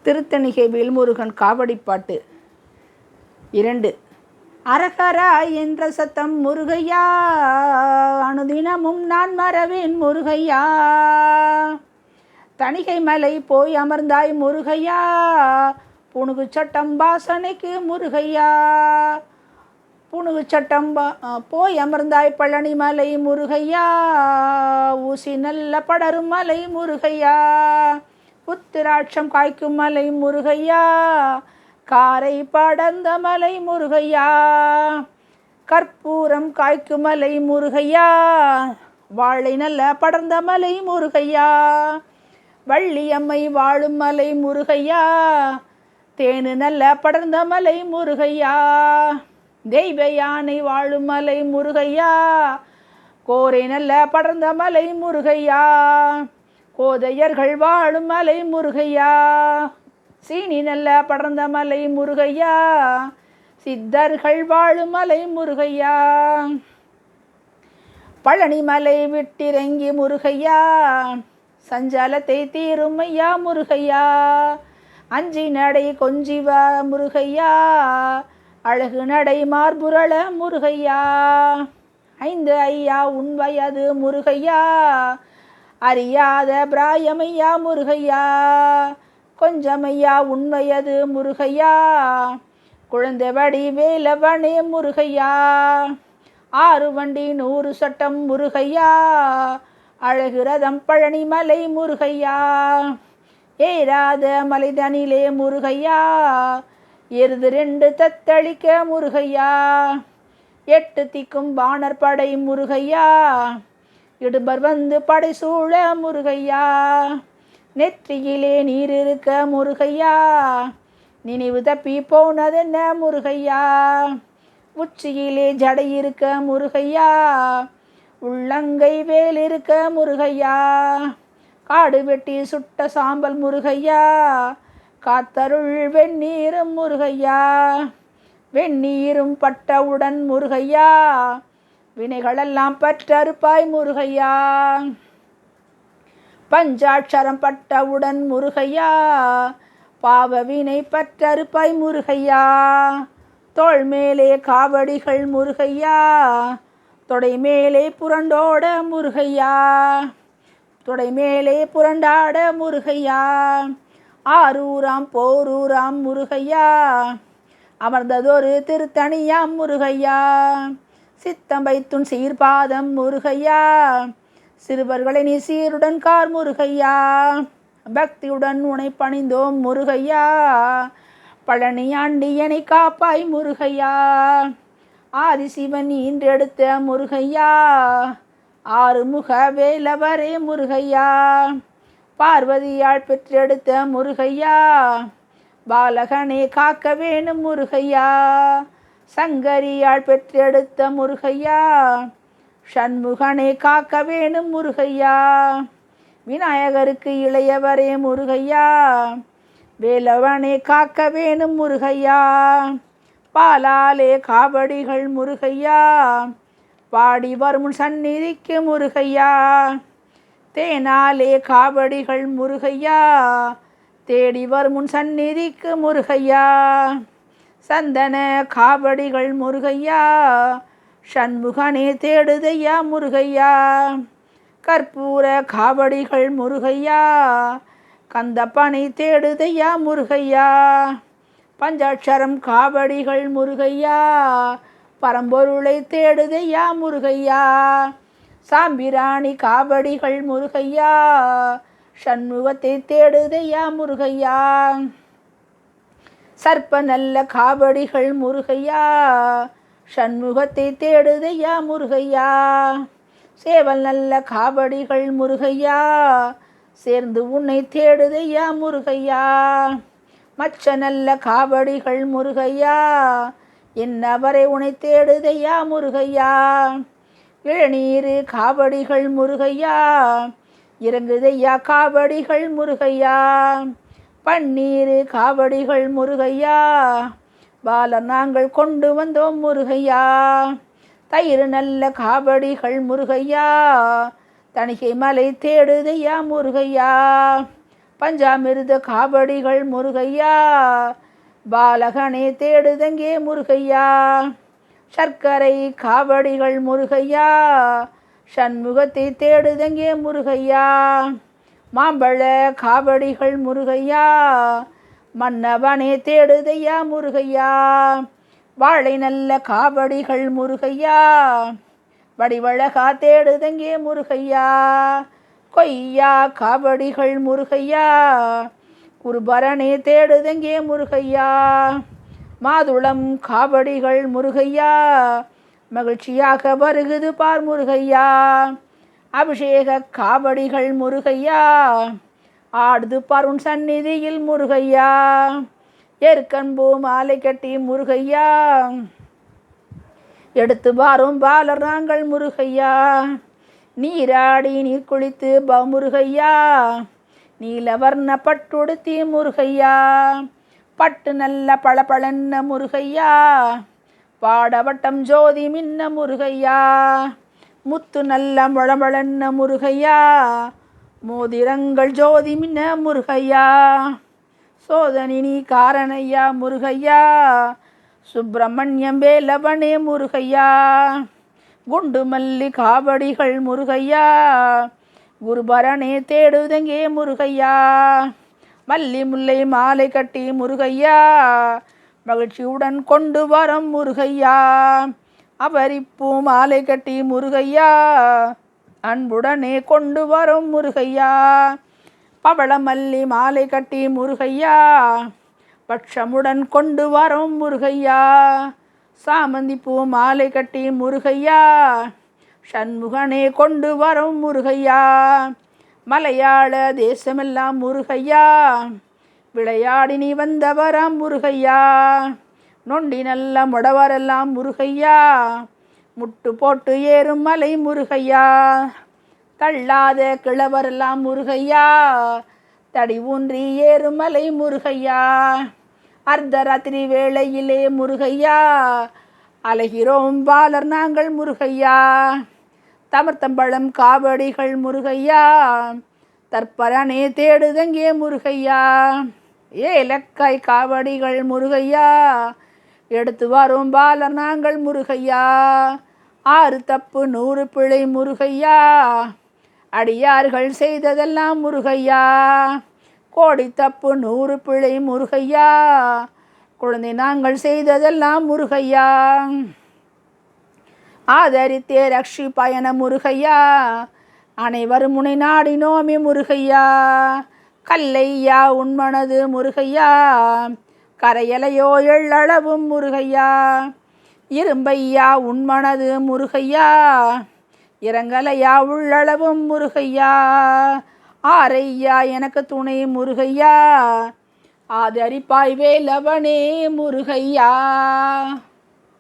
திருத்தணிகை வேல்முருகன் காவடிப்பாட்டு 2. அரகரா என்ற சத்தம் முருகையா, அனுதினமும் நான் மறவேன் முருகையா. தணிகை மலை போய் அமர்ந்தாய் முருகையா, புனுகு சட்டம் வாசனைக்கு முருகையா. புனுகு சட்டம் போய் அமர்ந்தாய் பழனி மலை முருகையா, ஊசி நல்ல படரும் மலை முருகையா. உத்திராட்சம் காய்க்கும் மலை முருகையா, காரை படர்ந்த மலை முருகையா. கற்பூரம் காய்க்கும் மலை முருகையா, வாழை நல்ல படர்ந்த மலை முருகையா. வள்ளியம்மை வாழும் மலை முருகையா, தேனு நல்ல படர்ந்த மலை முருகையா. தெய்வ யானை வாழும் மலை முருகையா, கோரை நல்ல படர்ந்த மலை முருகையா. கோதையர்கள் வாழும் மலை முருகையா, சீனி நல்ல படர்ந்த மலை முருகையா. சித்தர்கள் வாழும் மலை முருகையா. பழனி மலை விட்டிறங்கி முருகையா, சஞ்சலத்தை தீரும் ஐயா முருகையா. அஞ்சி நடை கொஞ்சிவா முருகையா, அழகு நடை மார்புரள முருகையா. 5 ஐயா உன் வயது முருகையா, அறியாத பிராயமையா முருகையா. கொஞ்சமையா உன் வயது முருகையா, குழந்தை வடி வேலவனே முருகையா. 6 வண்டி 100 சட்டம் முருகையா, அழகு ரதம் பழனி மலை முருகையா. ஏறாத மலைதனிலே முருகையா, எருது 2 தத்தளிக்க முருகையா. 8 திக்கும் பாணர் படை முருகையா, இடுபர் வந்து படை சூழ முருகையா. நெற்றியிலே நீர் இருக்க முருகையா, நினைவு தப்பி போனதென்ன முருகையா. உச்சியிலே ஜடை இருக்க முருகையா, உள்ளங்கை வேல் இருக்க முருகையா. காடு வெட்டி சுட்ட சாம்பல் முருகையா, காத்தருள் வெந்நீரும் முருகையா. வெந்நீரும் பட்டவுடன் முருகையா, வினைகளெல்லாம் பற்றறுப்பாய் முருகையா. பஞ்சாட்சரம் பட்டவுடன் முருகையா, பாவ வினை பற்றறுப்பாய் முருகையா. தோள் மேலே காவடிகள் முருகையா, தொடை மேலே புரண்டோட முருகையா. தொடை மேலே புரண்டாட முருகையா. ஆரூராம் போரூராம் முருகையா, அமர்ந்ததொரு திருத்தணியாம் முருகையா. சித்தம் வைத்துன் சீர்பாதம் முருகையா, சிறுவர்களை நீ சீருடன் கார் முருகையா. பக்தியுடன் உனை பணிந்தோம் முருகையா, பழனி ஆண்டியனை காப்பாய் முருகையா. ஆதிசிவன் ஈன்றெடுத்த முருகையா, ஆறுமுக வேலவரே முருகையா. பார்வதியால் பெற்றெடுத்த முருகையா, பாலகனே காக்க வேணும் முருகையா. சங்கரியால் பெற்றெடுத்த முருகையா, ஷண்முகனே காக்க வேணும் முருகையா. விநாயகருக்கு இளையவரே முருகையா, வேலவனே காக்க வேணும் முருகையா. பாலாலே காவடிகள் முருகையா, பாடி வரும் சந்நிதிக்கு முருகையா. தேனாலே காவடிகள் முருகையா, தேடி வரும் சந்நிதிக்கு முருகையா. சந்தன காவடிகள் முருகையா, ஷண்முகனே தேடுதையா முருகையா. கற்பூர காவடிகள் முருகையா, கந்தப்பனை தேடுதையா முருகையா. பஞ்சாட்சரம் காவடிகள் முருகையா, பரம்பொருளை தேடுதையா முருகையா. சாம்பிராணி காவடிகள் முருகையா, ஷண்முகத்தை தேடுதையா முருகையா. சர்ப்ப நல்ல காவடிகள் முருகையா, ஷண்முகத்தை தேடுதையா முருகையா. சேவல் நல்ல காவடிகள் முருகையா, சேர்ந்து உன்னை தேடுதையா முருகையா. மச்ச நல்ல காவடிகள் முருகையா, என்னவரை உன்னை தேடுதையா முருகையா. இளநீர் காவடிகள் முருகையா, இறங்குதையா காவடிகள் முருகையா. பன்னீர் காவடிகள் முருகையா, பாலர் நாங்கள் கொண்டு வந்தோம் முருகையா. தயிர் நல்ல காவடிகள் முருகையா, தணிகை மலை தேடுதையா முருகையா. பஞ்சாமிர்த காவடிகள் முருகையா, பாலகனே தேடுதங்கே முருகையா. சர்க்கரை காவடிகள் முருகையா, சண்முகத்தை தேடுதங்கே முருகையா. மாம்பழ காவடிகள் முருகையா, மன்னவனே தேடுதையா முருகையா. வாழை நல்ல காவடிகள் முருகையா, வடிவழகா தேடுதங்கே முருகையா. கொய்யா காவடிகள் முருகையா, குருபரனே தேடுதங்கே முருகையா. மாதுளம் காவடிகள் முருகையா, மகிழ்ச்சியாக வருகுது பார் முருகையா. அபிஷேக காவடிகள் முருகையா, ஆடுது பார் உன் சந்நிதியில் முருகையா. ஏற்கன்பூ மாலை கட்டி முருகையா, எடுத்து வாரும் பாலர் நாங்கள் முருகையா. நீராடி நீர் குளித்து முருகையா, நீலவர்ண பட்டுடுத்தி முருகையா. பட்டு நல்ல பளபளன்ன முருகையா, பாடவட்டம் ஜோதி மின்ன முருகையா. முத்து நல்ல மொளமளன்ன முருகையா, மோதிரங்கள் ஜோதி மின்ன முருகையா. சோதனி நீ காரணையா முருகையா, சுப்பிரமணியம் வேலவனே முருகையா. குண்டு மல்லி காவடிகள் முருகையா, குருபரனே தேடுதங்கே முருகையா. மல்லி முல்லை மாலை கட்டி முருகையா, மகிழ்ச்சியுடன் கொண்டு வரும் முருகையா. அவரிப்பூ மாலை கட்டி முருகையா, அன்புடனே கொண்டு வரும் முருகையா. பவள மல்லி மாலை கட்டி முருகையா, பட்சமுடன் கொண்டு வரும் முருகையா. சாமந்தி பூ மாலை கட்டி முருகையா, சண்முகனே கொண்டு வரும் முருகையா. மலையாள தேசமெல்லாம் முருகையா, விளையாடி நீ வந்தவராம் முருகையா. நொண்டி நல்ல முடவரெல்லாம் முருகையா, முட்டு போட்டு ஏறும் மலை முருகையா. தள்ளாத கிழவரெல்லாம் முருகையா, தடி ஊன்றி ஏறும் மலை முருகையா. அர்த்தராத்திரி வேளையிலே முருகையா, அலைகிறோம் பாலர் நாங்கள் முருகையா. தமர்த்தம்பழம் காவடிகள் முருகையா, தற்பரனே தேடுதங்கே முருகையா. ஏலக்காய் காவடிகள் முருகையா, எடுத்து வரும் பாலர் நாங்கள் முருகையா. 6 தப்பு 100 பிழை முருகையா, அடியார்கள் செய்ததெல்லாம் முருகையா. கோடி தப்பு 100 பிழை முருகையா, குழந்தை நாங்கள் செய்ததெல்லாம் முருகையா. ஆதரித்தே ரக்ஷி பயண முருகையா, அனைவரும் முனை நாடினோமே முருகையா. கல்லையா உண்மனது முருகையா, கரையலையோ எள்ளளவும் முருகையா. இரும்பையா உண்மனது முருகையா, இறங்கலையா உள்ளளவும் முருகையா. ஆரையா எனக்கு துணை முருகையா, ஆதரிப்பாய் வேலவனே முருகையா.